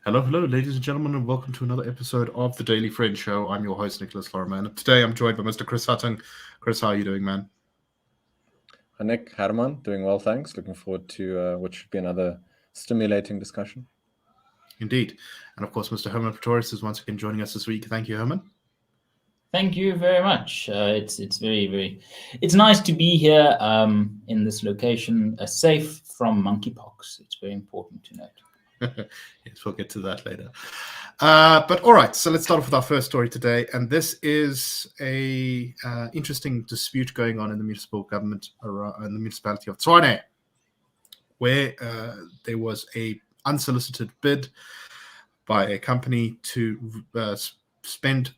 Hello, ladies and gentlemen, and welcome to another episode of the Daily Friend Show. I'm your host, Nicholas Lorimer, and today I'm joined by Mr. Chris Hattingh. Chris, how are you doing, man? Hi, Nick. Hermann, doing well, thanks. Looking forward to what should be another stimulating discussion. Indeed. And of course, Mr. Hermann Pretorius is once again joining us this week. Thank you, Hermann. Thank you very much. It's very nice to be here in this location, safe from monkeypox. It's very important to note. Yes, we'll get to that later. But all right, so let's start off with our first story today, and this is a interesting dispute going on in the municipal government in the municipality of Tshwane, where there was a unsolicited bid by a company to spend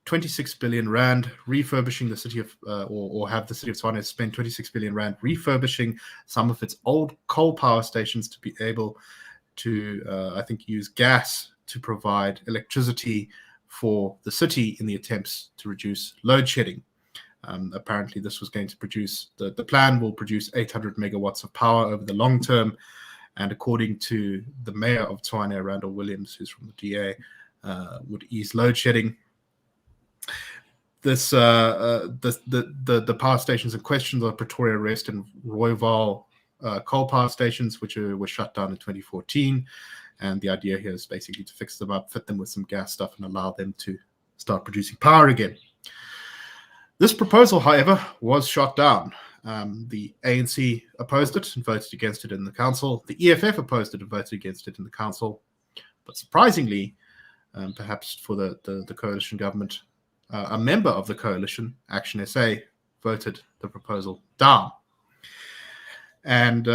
26 billion rand refurbishing the city of, or have the city of Tshwane spend 26 billion rand refurbishing some of its old coal power stations to be able to, I think, use gas to provide electricity for the city in the attempts to reduce load shedding. Apparently, this was going to produce, the plan will produce 800 megawatts of power over the long term. And according to the mayor of Tshwane, Randall Williams, who's from the DA, would ease load shedding. This the power stations in question are Pretoria Rest and Rooiwal coal power stations, which were shut down in 2014, and the idea here is basically to fix them up, fit them with some gas stuff, and allow them to start producing power again. This proposal, however, was shot down. The ANC opposed it and voted against it in the council. The EFF opposed it and voted against it in the council. But surprisingly, perhaps for the coalition government, a member of the coalition, ActionSA, voted the proposal down. And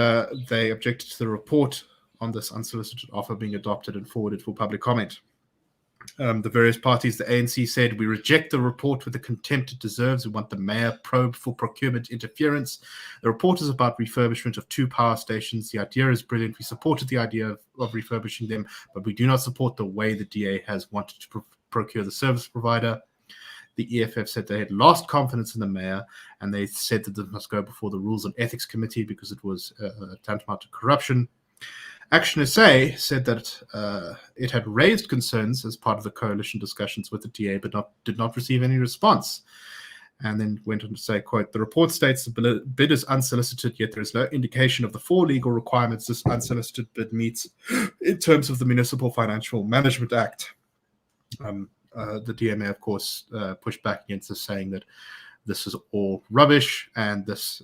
they objected to the report on this unsolicited offer being adopted and forwarded for public comment. The various parties, the ANC said, we reject the report with the contempt it deserves. We want the mayor probed for procurement interference. The report is about refurbishment of 2 power stations. The idea is brilliant. We supported the idea of refurbishing them, but we do not support the way the DA has wanted to procure the service provider. The EFF said they had lost confidence in the mayor, and they said that this must go before the Rules and Ethics Committee because it was tantamount to corruption. ActionSA said that it had raised concerns as part of the coalition discussions with the DA, but did not receive any response. And then went on to say, quote, the report states the bid is unsolicited, yet there is no indication of the 4 legal requirements this unsolicited bid meets in terms of the Municipal Financial Management Act. The DMA, of course, pushed back against this, saying that this is all rubbish and this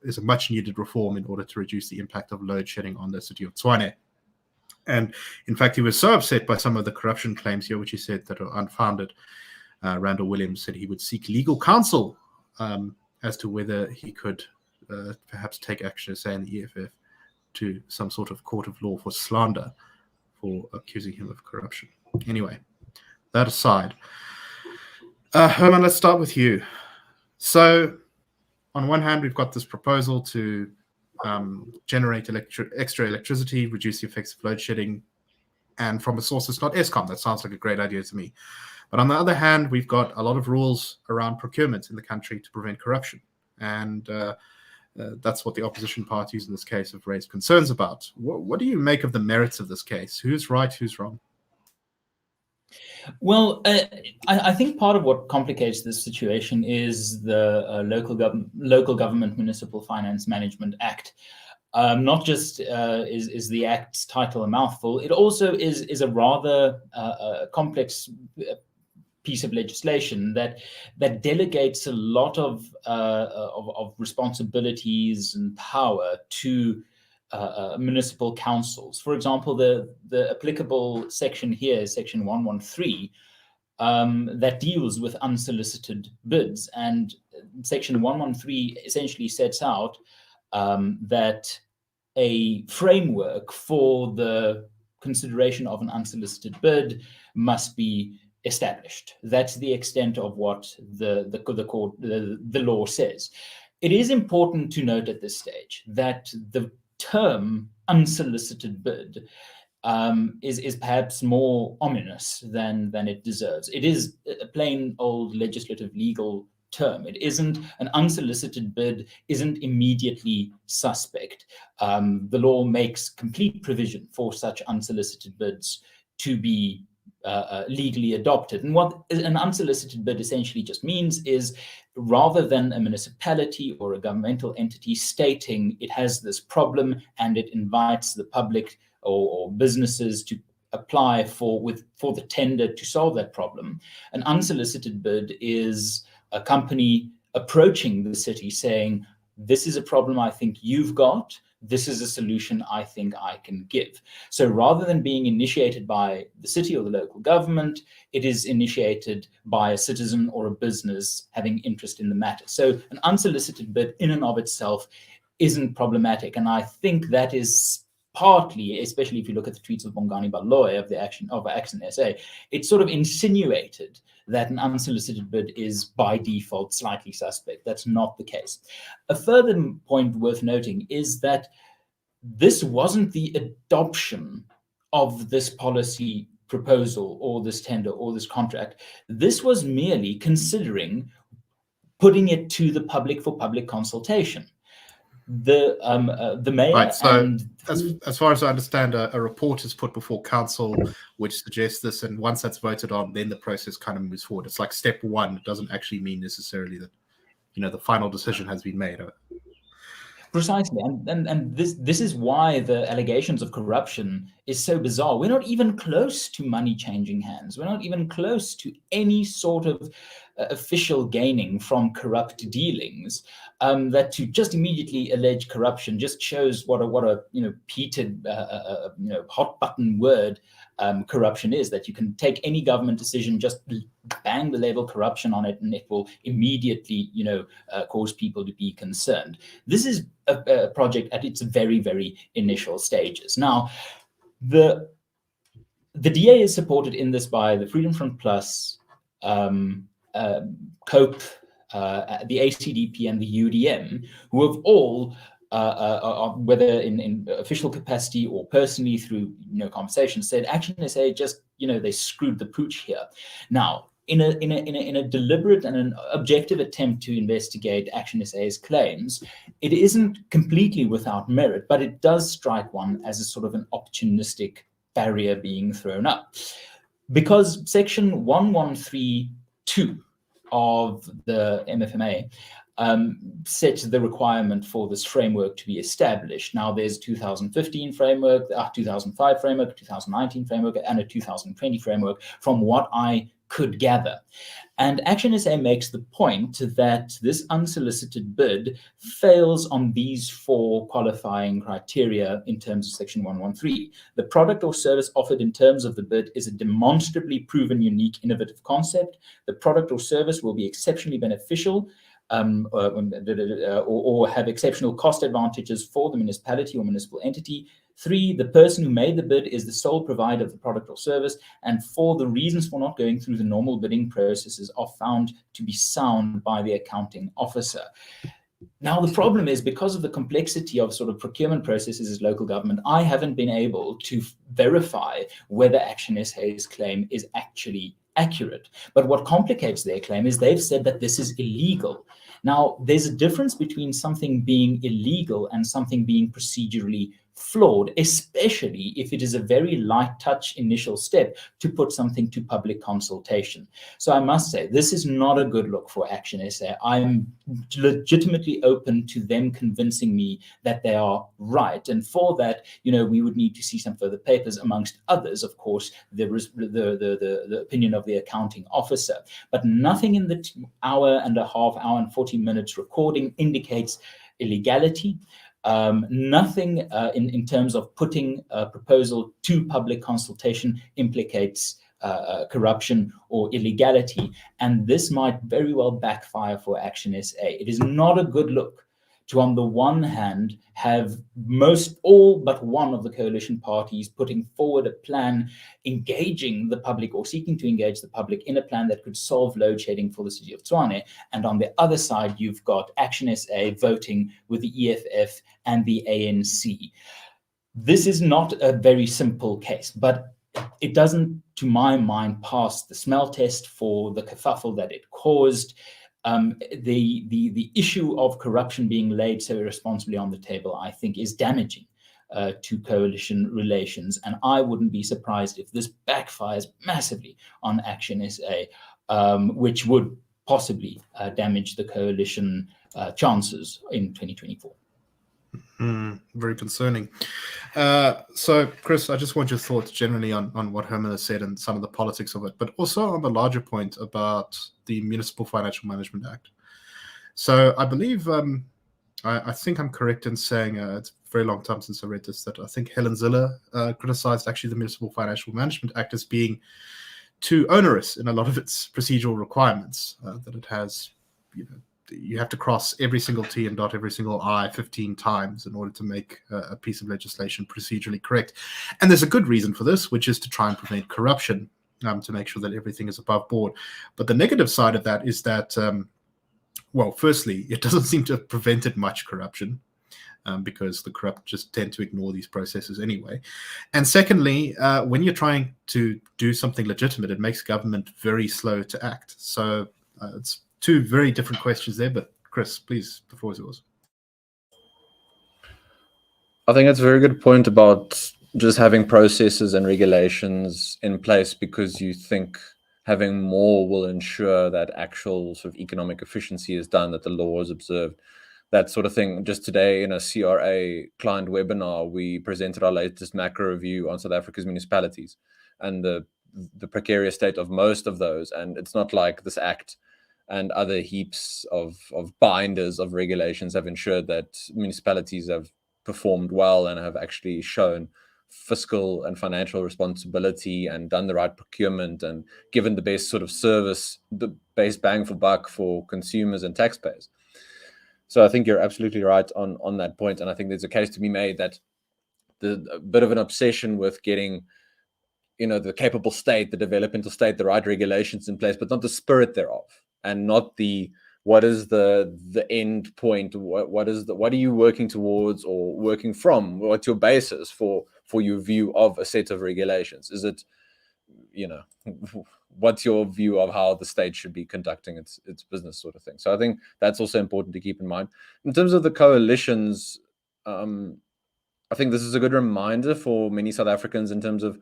is a much-needed reform in order to reduce the impact of load shedding on the city of Tshwane. And in fact, he was so upset by some of the corruption claims here, which he said that are unfounded. Randall Williams said he would seek legal counsel as to whether he could perhaps take ActionSA and the EFF to some sort of court of law for slander for accusing him of corruption. Anyway, that aside, Hermann, let's start with you. So, on one hand, we've got this proposal to generate extra electricity, reduce the effects of load shedding, and from a source that's not Eskom. That sounds like a great idea to me. But on the other hand, we've got a lot of rules around procurement in the country to prevent corruption. And that's what the opposition parties in this case have raised concerns about. What do you make of the merits of this case? Who's right, who's wrong? Well, I think part of what complicates this situation is the Local Government Municipal Finance Management Act. Not just is the Act's title a mouthful, it also is a rather complex piece of legislation that delegates a lot of responsibilities and power to municipal councils. For example, the applicable section here is section 113 that deals with unsolicited bids, and section 113 essentially sets out that a framework for the consideration of an unsolicited bid must be established. That's the extent of what the law says. It is important to note at this stage that the term unsolicited bid is perhaps more ominous than it deserves. It is a plain old legislative legal term. It isn't an unsolicited bid, isn't immediately suspect. The law makes complete provision for such unsolicited bids to be legally adopted. And what an unsolicited bid essentially just means is, rather than a municipality or a governmental entity stating it has this problem and it invites the public or businesses to apply for the tender to solve that problem, an unsolicited bid is a company approaching the city saying, this is a problem I think you've got, this is a solution I think I can give. So rather than being initiated by the city or the local government, it is initiated by a citizen or a business having interest in the matter. So an unsolicited bid in and of itself isn't problematic. And I think that is partly, especially if you look at the tweets of Bongani Baloyi of ActionSA, it sort of insinuated that an unsolicited bid is by default slightly suspect. That's not the case. A further point worth noting is that this wasn't the adoption of this policy proposal or this tender or this contract. This was merely considering putting it to the public for public consultation. The mayor, right, so and as far as I understand, a report is put before council which suggests this, and once that's voted on, then the process kind of moves forward. It's like step one. It doesn't actually mean necessarily that, you know, the final decision has been made. Precisely, and this is why the allegations of corruption is so bizarre. We're not even close to money changing hands. We're not even close to any sort of official gaining from corrupt dealings. That to just immediately allege corruption just shows what a heated hot button word corruption is. That you can take any government decision, just bang the label corruption on it, and it will immediately cause people to be concerned. This is a project at its very, very initial stages. Now, the DA is supported in this by the Freedom Front Plus, COPE, the ACDP, and the UDM, who have all, whether in official capacity or personally through conversations, said ActionSA just they screwed the pooch here. Now, in a deliberate and an objective attempt to investigate ActionSA's claims, it isn't completely without merit, but it does strike one as a sort of an opportunistic barrier being thrown up. Because Section 1132 of the MFMA sets the requirement for this framework to be established. Now, there's 2015 framework, 2005 framework, 2019 framework, and a 2020 framework, from what I could gather. And ActionSA makes the point that this unsolicited bid fails on these four qualifying criteria in terms of Section 113. The product or service offered in terms of the bid is a demonstrably proven, unique, innovative concept. The product or service will be exceptionally beneficial or have exceptional cost advantages for the municipality or municipal entity. 3, the person who made the bid is the sole provider of the product or service. And 4, the reasons for not going through the normal bidding processes are found to be sound by the accounting officer. Now, the problem is, because of the complexity of sort of procurement processes as local government, I haven't been able to verify whether ActionSA's claim is actually accurate. But what complicates their claim is they've said that this is illegal. Now, there's a difference between something being illegal and something being procedurally flawed, especially if it is a very light touch initial step to put something to public consultation. So I must say, this is not a good look for ActionSA. I'm legitimately open to them convincing me that they are right. And for that, we would need to see some further papers, amongst others, of course, the opinion of the accounting officer. But nothing in the hour and 40 minutes recording indicates illegality. Nothing in terms of putting a proposal to public consultation implicates corruption or illegality, and this might very well backfire for ActionSA. It is not a good look to, on the one hand, have all but one of the coalition parties putting forward a plan engaging the public or seeking to engage the public in a plan that could solve load shedding for the city of Tshwane. And on the other side, you've got ActionSA voting with the EFF and the ANC. This is not a very simple case, but it doesn't, to my mind, pass the smell test for the kerfuffle that it caused. The issue of corruption being laid so irresponsibly on the table, I think, is damaging to coalition relations. And I wouldn't be surprised if this backfires massively on ActionSA, which would possibly damage the coalition chances in 2024. Very concerning. So, Chris, I just want your thoughts generally on what Hermann has said and some of the politics of it, but also on the larger point about the Municipal Financial Management Act. So I believe, I think I'm correct in saying, it's a very long time since I read this, that I think Helen Ziller criticized actually the Municipal Financial Management Act as being too onerous in a lot of its procedural requirements, that it has, you have to cross every single T and dot every single I 15 times in order to make a piece of legislation procedurally correct. And there's a good reason for this, which is to try and prevent corruption, to make sure that everything is above board. But the negative side of that is that, well, firstly, it doesn't seem to have prevented much corruption, because the corrupt just tend to ignore these processes anyway. And secondly, when you're trying to do something legitimate, it makes government very slow to act. So it's two very different questions there, but Chris, please, the floor is yours. I think that's a very good point about just having processes and regulations in place, because you think having more will ensure that actual sort of economic efficiency is done, that the law is observed, that sort of thing. Just today in a CRA client webinar, we presented our latest macro review on South Africa's municipalities and the precarious state of most of those. And it's not like this act and other heaps of binders of regulations have ensured that municipalities have performed well and have actually shown fiscal and financial responsibility and done the right procurement and given the best sort of service, the best bang for buck for consumers and taxpayers. So I think you're absolutely right on that point. And I think there's a case to be made that a bit of an obsession with getting, the capable state, the developmental state, the right regulations in place, but not the spirit thereof, and not what is the end point? What are you working towards or working from? What's your basis for your view of a set of regulations? Is it, what's your view of how the state should be conducting its business, sort of thing? So I think that's also important to keep in mind. In terms of the coalitions, I think this is a good reminder for many South Africans in terms of,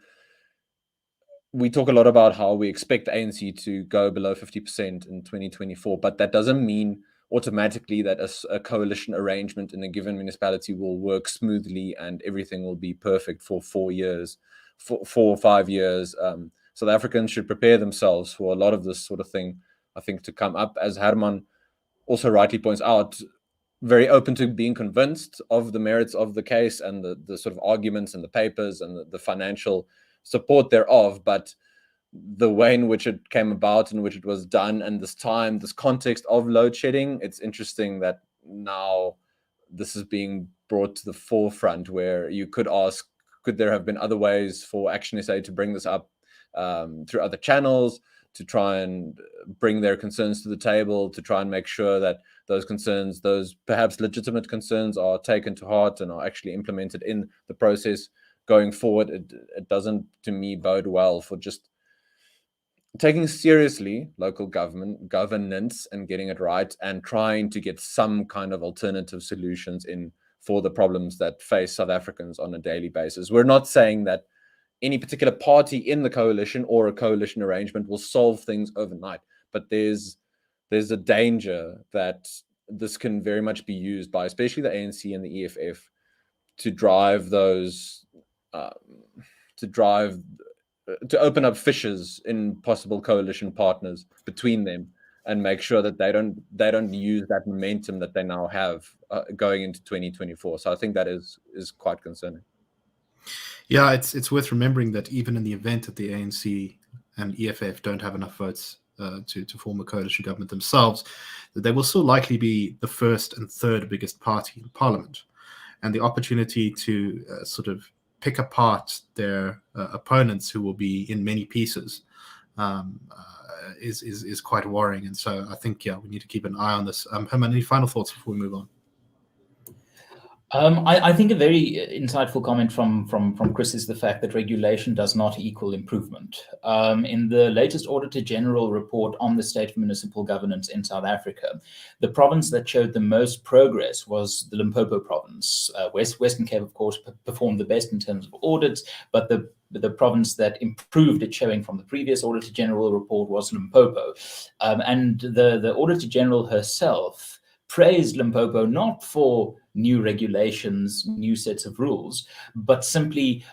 we talk a lot about how we expect the ANC to go below 50% in 2024, but that doesn't mean automatically that a coalition arrangement in a given municipality will work smoothly and everything will be perfect for 4 years, 4 or 5 years. South Africans should prepare themselves for a lot of this sort of thing, I think, to come up. As Hermann also rightly points out, very open to being convinced of the merits of the case and the sort of arguments and the papers and the financial support thereof, but the way in which it came about, in which it was done, and this context of load shedding, it's interesting that now this is being brought to the forefront, where you could ask, could there have been other ways for ActionSA to bring this up through other channels, to try and bring their concerns to the table, to try and make sure that those concerns, those perhaps legitimate concerns, are taken to heart and are actually implemented in the process going forward. It doesn't, to me, bode well for just taking seriously local governance and getting it right, and trying to get some kind of alternative solutions in for the problems that face South Africans on a daily basis. We're not saying that any particular party in the coalition or a coalition arrangement will solve things overnight, but there's a danger that this can very much be used by especially the ANC and the EFF to drive those to open up fissures in possible coalition partners between them, and make sure that they don't use that momentum that they now have going into 2024. So I think that is quite concerning. Yeah, it's worth remembering that even in the event that the ANC and EFF don't have enough votes to form a coalition government themselves, that they will still likely be the first and third biggest party in parliament, and the opportunity to sort of pick apart their opponents, who will be in many pieces, is quite worrying. And so I think, we need to keep an eye on this. Hermann, any final thoughts before we move on? I think a very insightful comment from Chris is the fact that regulation does not equal improvement. In the latest Auditor General report on the state of municipal governance in South Africa, the province that showed the most progress was the Limpopo province. Western Cape, of course, performed the best in terms of audits, but the province that improved its showing from the previous Auditor General report was Limpopo. And the Auditor General herself praised Limpopo not for new regulations, new sets of rules, but simply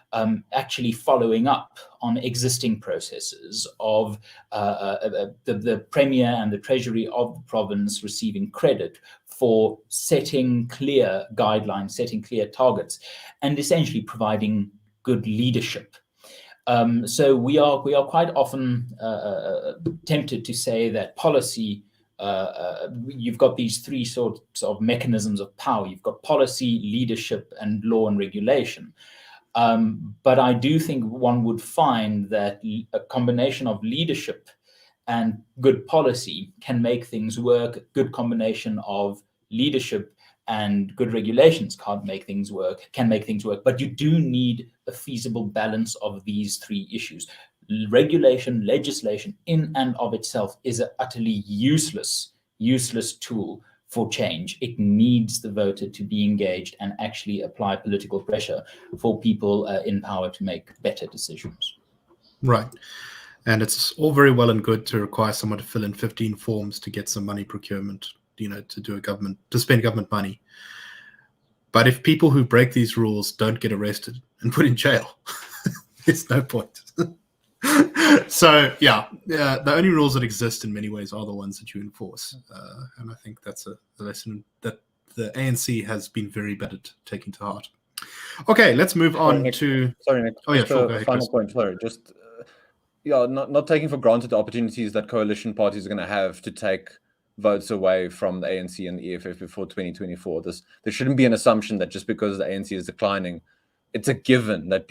actually following up on existing processes of the Premier and the Treasury of the province receiving credit for setting clear guidelines, setting clear targets, and essentially providing good leadership. So we are quite often tempted to say that policy, you've got these three sorts of mechanisms of power. You've got policy, leadership, and law and regulation. But I do think one would find that a combination of leadership and good policy can make things work. A good combination of leadership and good regulations can make things work. But you do need a feasible balance of these three issues. Regulation, legislation in and of itself is an utterly useless tool for change. It needs the voter to be engaged and actually apply political pressure for people in power to make better decisions. Right. And it's all very well and good to require someone to fill in 15 forms to get some money procurement, to spend government money. But if people who break these rules don't get arrested and put in jail, there's no point. So the only rules that exist in many ways are the ones that you enforce, and I think that's a lesson that the ANC has been very bad at taking to heart. Okay, let's move on to. Sorry, Nick. Oh yeah, sure. Go ahead, final Chris. point. Sorry, just not taking for granted the opportunities that coalition parties are going to have to take votes away from the ANC and the EFF before 2024. There shouldn't be an assumption that just because the ANC is declining, it's a given that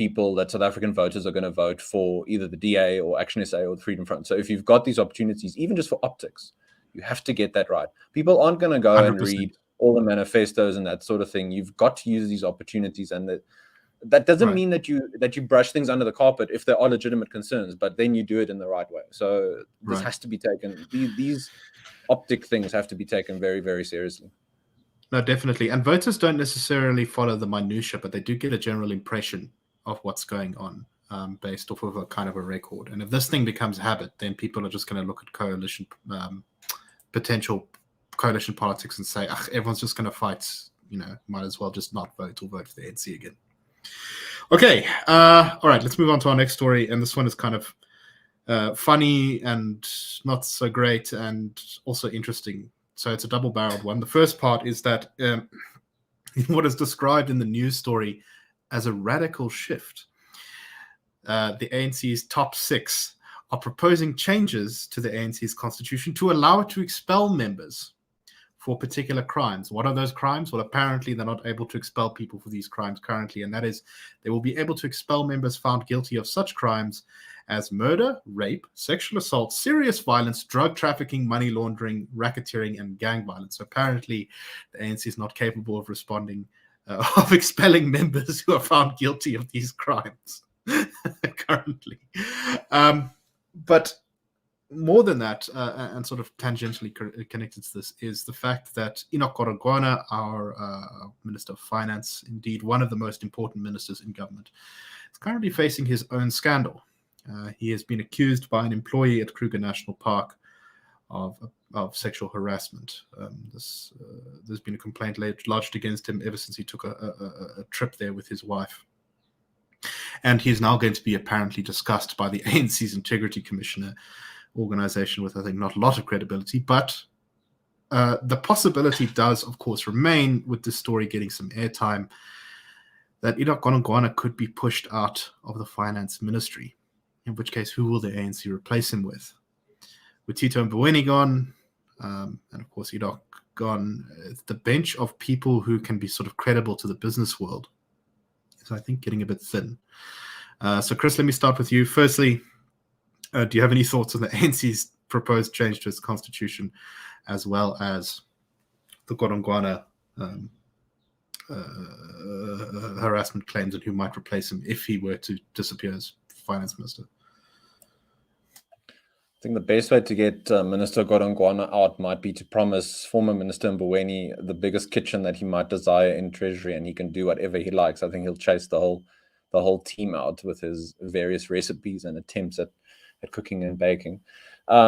South African voters are going to vote for either the DA or ActionSA or the Freedom Front. So if you've got these opportunities, even just for optics, you have to get that right. People aren't going to go 100%. And read all the manifestos and that sort of thing. You've got to use these opportunities, and that doesn't mean that you brush things under the carpet if there are legitimate concerns, but then you do it in the right way. So this has to be taken. These optic things have to be taken very, very seriously. No, definitely. And voters don't necessarily follow the minutiae, but they do get a general impression of what's going on based off of a kind of a record. And if this thing becomes habit, then people are just going to look at potential coalition politics and say, everyone's just going to fight, might as well just not vote or vote for the ANC again. Okay. All right, let's move on to our next story. And this one is kind of funny and not so great and also interesting. So it's a double-barreled one. The first part is that what is described in the news story as a radical shift. The ANC's top six are proposing changes to the ANC's constitution to allow it to expel members for particular crimes. What are those crimes? Well, apparently they're not able to expel people for these crimes currently, and that is they will be able to expel members found guilty of such crimes as murder, rape, sexual assault, serious violence, drug trafficking, money laundering, racketeering, and gang violence. So apparently the ANC is not capable of responding, of expelling members who are found guilty of these crimes currently. But more than that, and sort of tangentially connected to this, is the fact that Enoch Godongwana, our Minister of Finance, indeed one of the most important ministers in government, is currently facing his own scandal. He has been accused by an employee at Kruger National Park of sexual harassment. There's been a complaint lodged against him ever since he took a trip there with his wife. And he's now going to be apparently discussed by the ANC's Integrity Commissioner organization with, I think, not a lot of credibility. But the possibility does, of course, remain, with this story getting some airtime, that Enoch Godongwana could be pushed out of the finance ministry. In which case, who will the ANC replace him with? With Tito Mboweni gone, and of course Enoch gone, the bench of people who can be sort of credible to the business world is, I think, getting a bit thin. So Chris, let me start with you. Firstly, do you have any thoughts on the ANC's proposed change to its constitution, as well as the Godongwana harassment claims and who might replace him if he were to disappear as finance minister. I think the best way to get Minister Godongwana out might be to promise former Minister Mboweni the biggest kitchen that he might desire in Treasury, and he can do whatever he likes. I think he'll chase the whole team out with his various recipes and attempts at cooking and baking.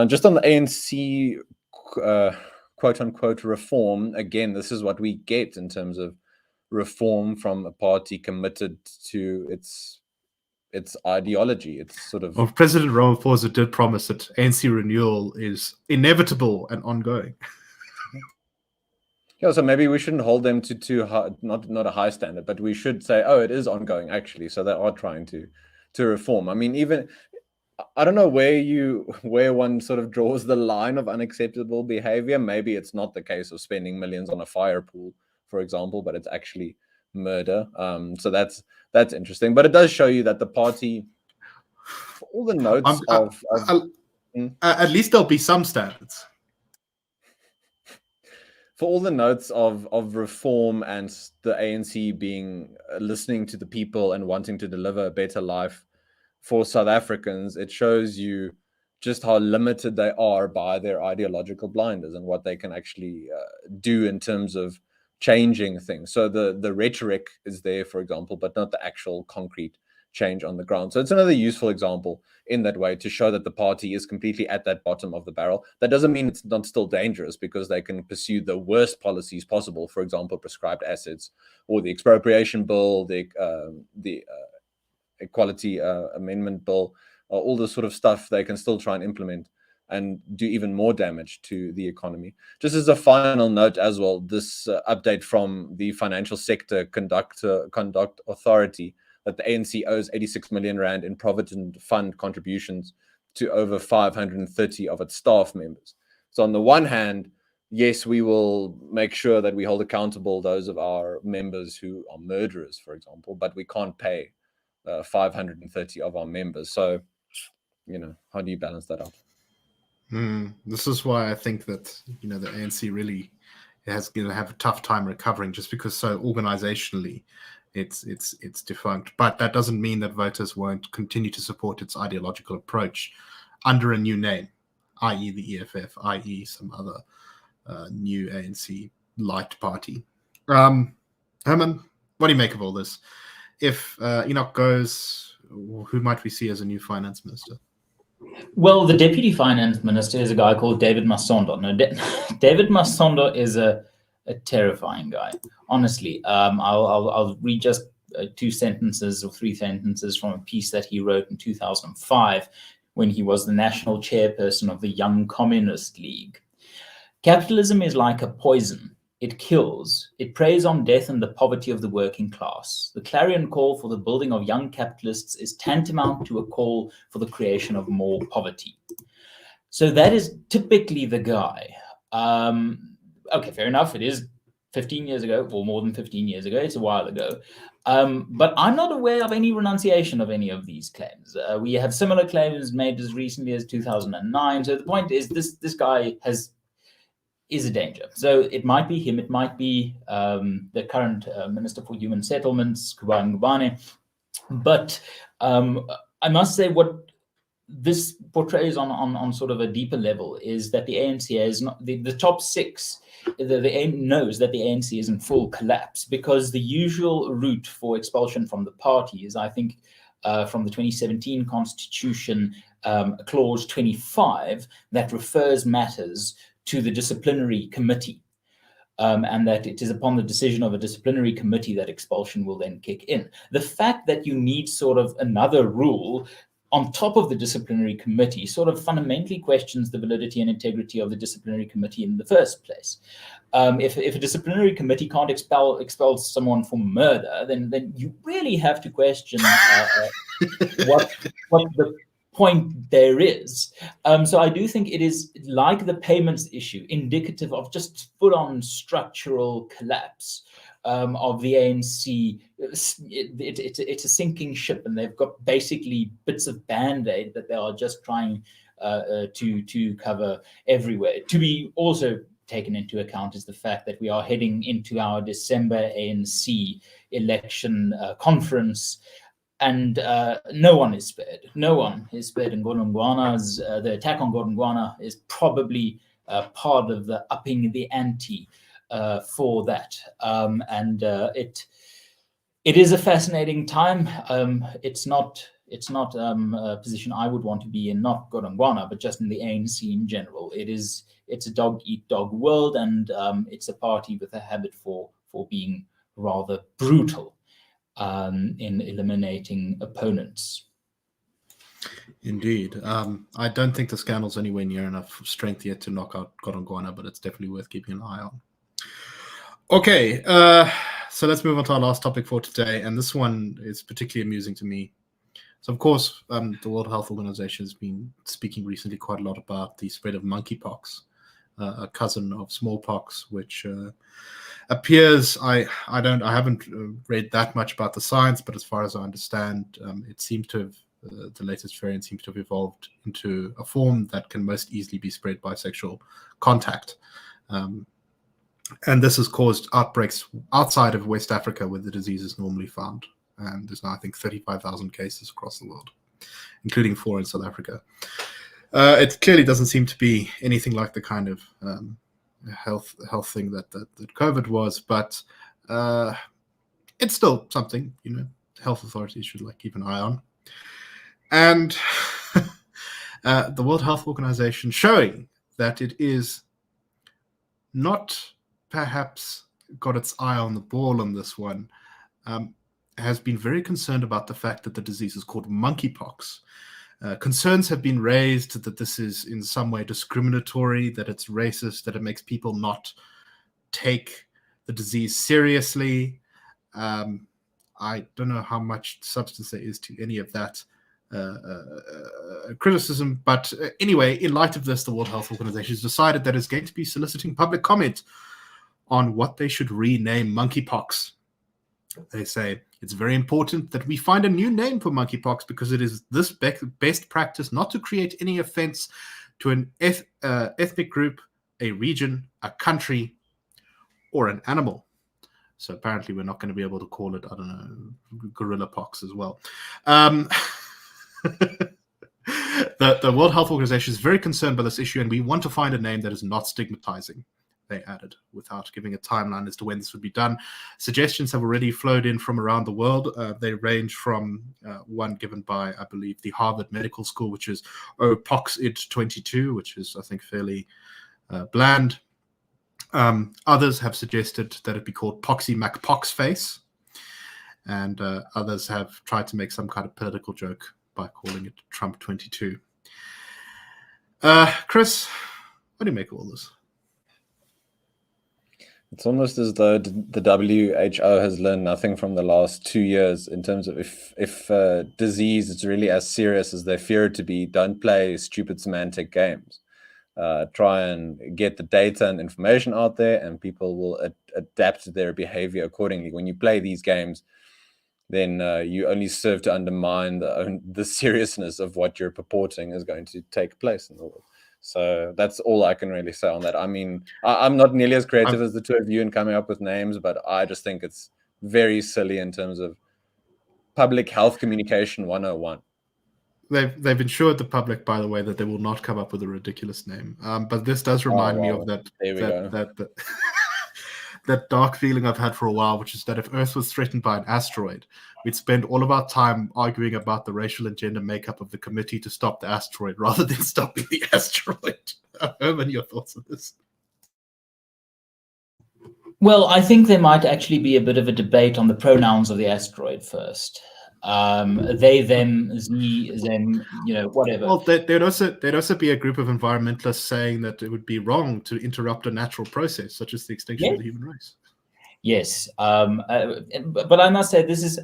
Just on the ANC quote unquote reform, again, this is what we get in terms of reform from a party committed to its ideology. It's sort of... Well, President Ramaphosa did promise that ANC renewal is inevitable and ongoing. Yeah, so maybe we shouldn't hold them to too high, not a high standard, but we should say, oh, it is ongoing actually. So they are trying to reform. I mean, even I don't know where one sort of draws the line of unacceptable behavior. Maybe it's not the case of spending millions on a fire pool, for example, but it's actually murder. So that's interesting. But it does show you that the party, for all the notes at least there'll be some standards. For all the notes of reform and the ANC being listening to the people and wanting to deliver a better life for South Africans, it shows you just how limited they are by their ideological blinders and what they can actually do in terms of changing things. So the rhetoric is there, for example, but not the actual concrete change on the ground. So it's another useful example in that way to show that the party is completely at that bottom of the barrel. That doesn't mean it's not still dangerous, because they can pursue the worst policies possible, for example, prescribed assets or the expropriation bill, the equality amendment bill, all this sort of stuff they can still try and implement and do even more damage to the economy. Just as a final note as well, this update from the Financial Sector Conduct Authority, that the ANC owes 86 million rand in Provident Fund contributions to over 530 of its staff members. So on the one hand, yes, we will make sure that we hold accountable those of our members who are murderers, for example, but we can't pay 530 of our members. So, how do you balance that out? This is why I think that, the ANC really has going to have a tough time recovering, just because so organizationally it's defunct. But that doesn't mean that voters won't continue to support its ideological approach under a new name, i.e. the EFF, i.e. some other new ANC light party. Herman, what do you make of all this? If Enoch goes, who might we see as a new finance minister? Well, the deputy finance minister is a guy called David Masondo. Now, David Masondo is a terrifying guy. Honestly, I'll read just 2 sentences or 3 sentences from a piece that he wrote in 2005 when he was the national chairperson of the Young Communist League. Capitalism is like a poison. It kills. It preys on death and the poverty of the working class. The clarion call for the building of young capitalists is tantamount to a call for the creation of more poverty. So that is typically the guy. Okay, fair enough. It is 15 years ago, or more than 15 years ago. It's a while ago. But I'm not aware of any renunciation of any of these claims. We have similar claims made as recently as 2009. So the point is, this guy is a danger. So it might be him, it might be the current Minister for Human Settlements, Kubani Ngubane. But I must say, what this portrays on sort of a deeper level is that the ANC is not the top 6. The knows that the ANC is in full collapse, because the usual route for expulsion from the party is, I think, from the 2017 Constitution, Clause 25, that refers matters to the disciplinary committee, and that it is upon the decision of a disciplinary committee that expulsion will then kick in. The fact that you need sort of another rule on top of the disciplinary committee sort of fundamentally questions the validity and integrity of the disciplinary committee in the first place. If a disciplinary committee can't expel someone for murder, then you really have to question what the point there is. So I do think it is, like the payments issue, indicative of just full-on structural collapse of the ANC. It's a sinking ship, and they've got basically bits of Band-Aid that they are just trying to cover everywhere. To be also taken into account is the fact that we are heading into our December ANC election conference, and no one is spared. No one is spared. And the attack on Godongwana is probably part of the upping the ante for that. It is a fascinating time. It's not a position I would want to be in, not Godongwana, but just in the ANC in general. It's a dog-eat-dog world, and it's a party with a habit for being rather brutal in eliminating opponents. Indeed. I don't think the scandal's anywhere near enough strength yet to knock out Godongwana, but it's definitely worth keeping an eye on. Okay, so let's move on to our last topic for today, and this one is particularly amusing to me. So, of course, the World Health Organization has been speaking recently quite a lot about the spread of monkeypox, a cousin of smallpox, which appears, I haven't read that much about the science, but as far as I understand, it seems to have, the latest variant seems to have evolved into a form that can most easily be spread by sexual contact. And this has caused outbreaks outside of West Africa where the disease is normally found. And there's now, I think, 35,000 cases across the world, including 4 in South Africa. It clearly doesn't seem to be anything like the kind of health thing that COVID was, but it's still something, health authorities should keep an eye on. And the World Health Organization showing that it is not perhaps got its eye on the ball on this one, has been very concerned about the fact that the disease is called monkeypox. Concerns have been raised that this is in some way discriminatory, that it's racist, that it makes people not take the disease seriously. I don't know how much substance there is to any of that criticism, but anyway, in light of this, the World Health Organization has decided that it's going to be soliciting public comment on what they should rename monkeypox. They say it's very important that we find a new name for monkeypox because it is this best practice not to create any offense to an ethnic group, a region, a country, or an animal. So apparently we're not going to be able to call it, I don't know, gorilla pox as well. The World Health Organization is very concerned by this issue, and we want to find a name that is not stigmatizing, they added, without giving a timeline as to when this would be done. Suggestions have already flowed in from around the world. They range from one given by, I believe, the Harvard Medical School, which is PoxID22, which is, I think, fairly bland. Others have suggested that it be called Poxy MacPoxface, and others have tried to make some kind of political joke by calling it Trump 22. Chris, what do you make of all this? It's almost as though the WHO has learned nothing from the last 2 years in terms of if disease is really as serious as they fear it to be, don't play stupid semantic games. Try and get the data and information out there, and people will adapt their behavior accordingly. When you play these games, then you only serve to undermine the seriousness of what you're purporting is going to take place in the world. So that's all I can really say on that. I mean, I'm not nearly as creative as the two of you in coming up with names, but I just think it's very silly in terms of public health communication 101. They've assured the public, by the way, that they will not come up with a ridiculous name. But this does remind me of that dark feeling I've had for a while, which is that if Earth was threatened by an asteroid, we'd spend all of our time arguing about the racial and gender makeup of the committee to stop the asteroid rather than stopping the asteroid. Herman, your thoughts on this? Well, I think there might actually be a bit of a debate on the pronouns of the asteroid first. They, them, ze, them, whatever. Well, there'd also be a group of environmentalists saying that it would be wrong to interrupt a natural process, such as the extinction of the human race. Yes, but I must say this is,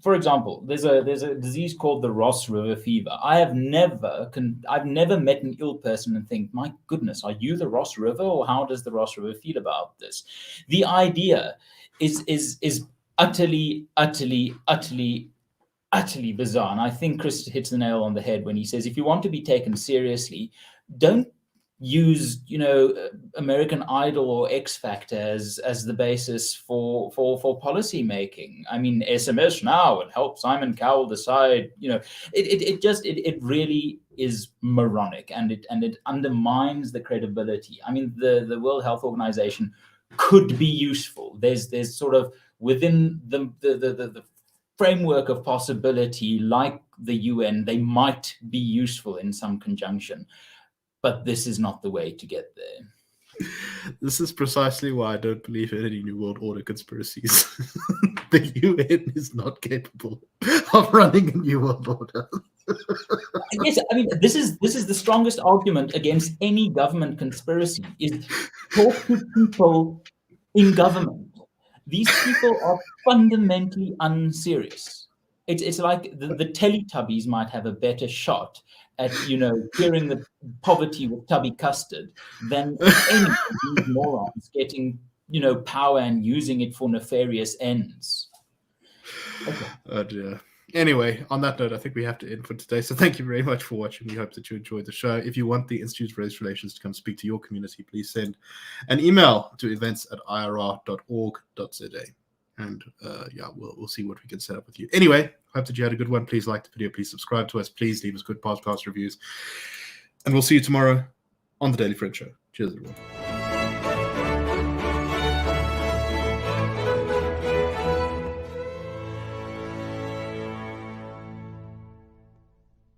for example, there's a disease called the Ross River fever. I've never met an ill person and think, my goodness, are you the Ross River, or how does the Ross River feel about this? The idea is utterly bizarre, and I think Chris hits the nail on the head when he says, if you want to be taken seriously, don't use, American Idol or X Factor as the basis for policy making. I mean, SMS now and help Simon Cowell decide. It really is moronic, and it undermines the credibility. I mean, the World Health Organization could be useful. There's sort of within the framework of possibility, like the UN, they might be useful in some conjunction. But this is not the way to get there. This is precisely why I don't believe in any New World Order conspiracies. The UN is not capable of running a New World Order. Yes, I mean, this is the strongest argument against any government conspiracy, is talk to people in government. These people are fundamentally unserious. It's like the Teletubbies might have a better shot at, curing the poverty with tubby custard than any of these morons getting, power and using it for nefarious ends. Okay. Oh dear. Anyway, on that note, I think we have to end for today. So thank you very much for watching. We hope that you enjoyed the show. If you want the Institute for Race Relations to come speak to your community, please send an email to events@irr.org.za. And we'll see what we can set up with you. Anyway, hope that you had a good one. Please like the video. Please subscribe to us. Please leave us good podcast reviews. And we'll see you tomorrow on the Daily Friend Show. Cheers, everyone.